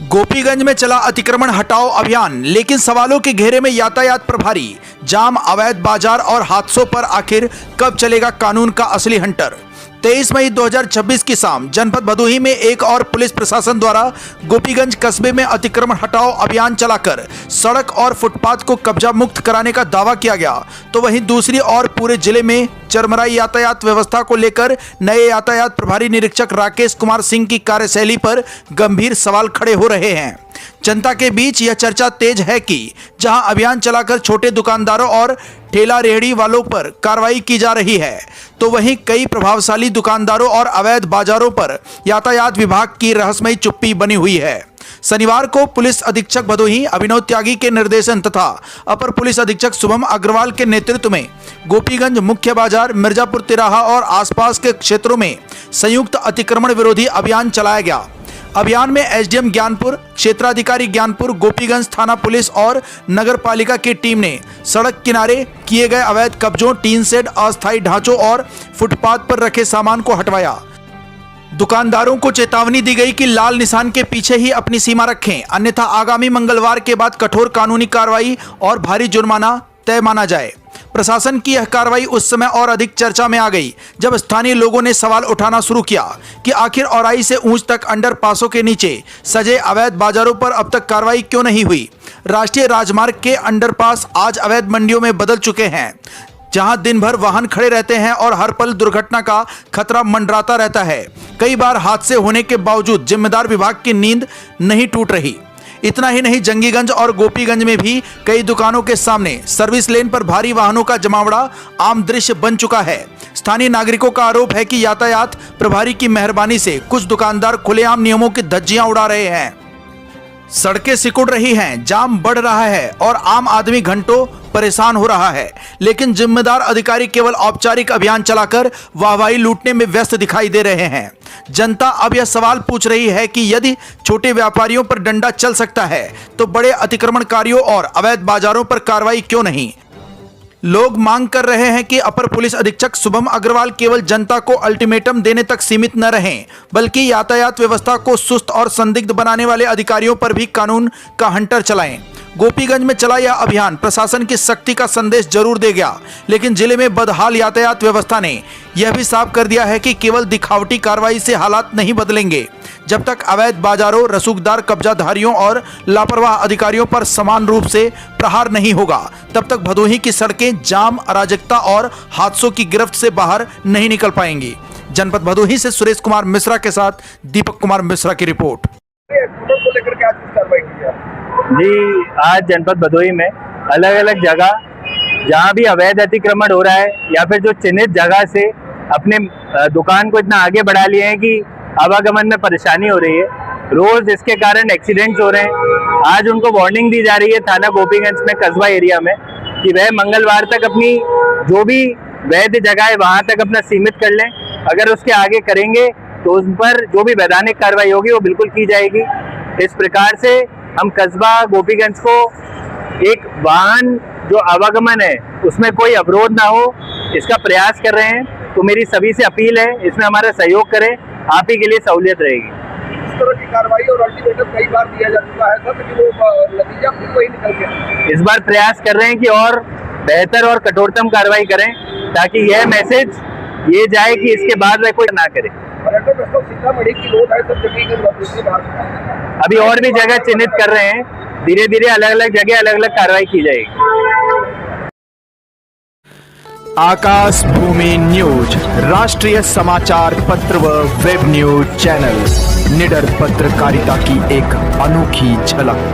गोपीगंज में चला अतिक्रमण हटाओ अभियान, लेकिन सवालों के घेरे में यातायात प्रभारी। जाम, अवैध बाजार और हादसों पर आखिर कब चलेगा कानून का असली हंटर। 23 मई 2026 की शाम जनपद भदोही में एक और पुलिस प्रशासन द्वारा गोपीगंज कस्बे में अतिक्रमण हटाओ अभियान चलाकर सड़क और फुटपाथ को कब्जा मुक्त कराने का दावा किया गया, तो वहीं दूसरी ओर पूरे जिले में चरमराई यातायात व्यवस्था को लेकर नए यातायात प्रभारी निरीक्षक राकेश कुमार सिंह की कार्यशैली पर गंभीर सवाल खड़े हो रहे हैं। जनता के बीच यह चर्चा तेज है कि जहां अभियान चलाकर छोटे दुकानदारों और ठेला रेहड़ी वालों पर कार्रवाई की जा रही है, तो वहीं कई प्रभावशाली दुकानदारों और अवैध बाजारों पर यातायात विभाग की रहस्यमयी चुप्पी बनी हुई है। शनिवार को पुलिस अधीक्षक भदोही अभिनव त्यागी के निर्देशन तथा अपर पुलिस अधीक्षक शुभम अग्रवाल के नेतृत्व में गोपीगंज मुख्य बाजार, मिर्जापुर तिराहा और आसपास के क्षेत्रों में संयुक्त अतिक्रमण विरोधी अभियान चलाया गया। अभियान में एसडीएम ज्ञानपुर, क्षेत्राधिकारी ज्ञानपुर, गोपीगंज थाना पुलिस और नगर पालिका की टीम ने सड़क किनारे किए गए अवैध कब्जों, टीन शेड, अस्थायी ढांचों और फुटपाथ पर रखे सामान को हटवाया। दुकानदारों को चेतावनी दी गई कि लाल निशान के पीछे ही अपनी सीमा रखें, अन्यथा आगामी मंगलवार के बाद कठोर कानूनी कार्रवाई और भारी जुर्माना तय माना जाए। प्रशासन की यह कार्रवाई उस समय और अधिक चर्चा में आ गई जब स्थानीय लोगों ने सवाल उठाना शुरू किया कि आखिर औराई से ऊंच तक अंडरपासों के नीचे सजे अवैध बाजारों पर अब तक कार्रवाई क्यों नहीं हुई। राष्ट्रीय राजमार्ग के अंडरपास आज अवैध मंडियों में बदल चुके हैं, जहां दिन भर वाहन खड़े रहते हैं और हर पल दुर्घटना का खतरा मंडराता रहता है। कई बार हादसे होने के बावजूद जिम्मेदार विभाग की नींद नहीं टूट रही। इतना ही नहीं, जंगीगंज और गोपीगंज में भी कई दुकानों के सामने सर्विस लेन पर भारी वाहनों का जमावड़ा आम दृश्य बन चुका है। स्थानीय नागरिकों का आरोप है कि यातायात प्रभारी की मेहरबानी से कुछ दुकानदार खुलेआम नियमों की धज्जियां उड़ा रहे हैं। सड़कें सिकुड़ रही हैं, जाम बढ़ रहा है और आम आदमी घंटों परेशान हो रहा है, लेकिन जिम्मेदार अधिकारी केवल औपचारिक अभियान चलाकर वाहवाही लूटने में व्यस्त दिखाई दे रहे हैं। जनता अब यह सवाल पूछ रही है कि यदि छोटे व्यापारियों पर डंडा चल सकता है, तो बड़े अतिक्रमणकारियों और अवैध बाजारों पर कार्रवाई क्यों नहीं। लोग मांग कर रहे हैं कि अपर पुलिस अधीक्षक शुभम अग्रवाल केवल जनता को अल्टीमेटम देने तक सीमित न रहें, बल्कि यातायात व्यवस्था को सुस्त और संदिग्ध बनाने वाले अधिकारियों पर भी कानून का हंटर चलाएं। गोपीगंज में चला यह अभियान प्रशासन की सख्ती का संदेश जरूर दे गया, लेकिन जिले में बदहाल यातायात व्यवस्था ने यह भी साफ कर दिया है कि केवल दिखावटी कार्रवाई से हालात नहीं बदलेंगे। जब तक अवैध बाजारों, रसूखदार कब्जाधारियों और लापरवाह अधिकारियों पर समान रूप से प्रहार नहीं होगा, तब तक भदोही की सड़कें जाम, अराजकता और हादसों की गिरफ्त से बाहर नहीं निकल पाएंगी। जनपद भदोही से सुरेश कुमार मिश्रा के साथ दीपक कुमार मिश्रा की रिपोर्ट। जी, आज जनपद भदोही में अलग अलग जगह जहाँ भी अवैध अतिक्रमण हो रहा है या फिर जो चिन्हित जगह से अपने दुकान को इतना आगे बढ़ा लिए हैं कि आवागमन में परेशानी हो रही है, रोज इसके कारण एक्सीडेंट्स हो रहे हैं। आज उनको वार्निंग दी जा रही है थाना गोपीगंज में, कस्बा एरिया में, कि वह मंगलवार तक अपनी जो भी वैध जगह है वहाँ तक अपना सीमित कर लें। अगर उसके आगे करेंगे तो उस पर जो भी वैधानिक कार्रवाई होगी वो बिल्कुल की जाएगी। इस प्रकार से हम कस्बा गोपीगंज को एक वाहन जो आवागमन है उसमें कोई अवरोध ना हो, इसका प्रयास कर रहे हैं। तो मेरी सभी से अपील है, इसमें हमारा सहयोग करें, आप ही के लिए सहूलियत रहेगी। इस तरह की कार्रवाई और अल्टीमेटम कई बार दिया जा चुका है सर, लेकिन वो नतीजा फिर वही निकल गया। इस बार प्रयास कर रहे हैं कि और बेहतर और कठोरतम कार्रवाई करें, ताकि यह मैसेज ये जाए कि इसके बाद वह कोई ना करे। अभी और भी जगह चिन्हित कर रहे हैं, धीरे धीरे अलग अलग जगह अलग अलग कार्रवाई की जाएगी। आकाश भूमि न्यूज, राष्ट्रीय समाचार पत्र व वेब न्यूज चैनल, निडर पत्रकारिता की एक अनोखी झलक।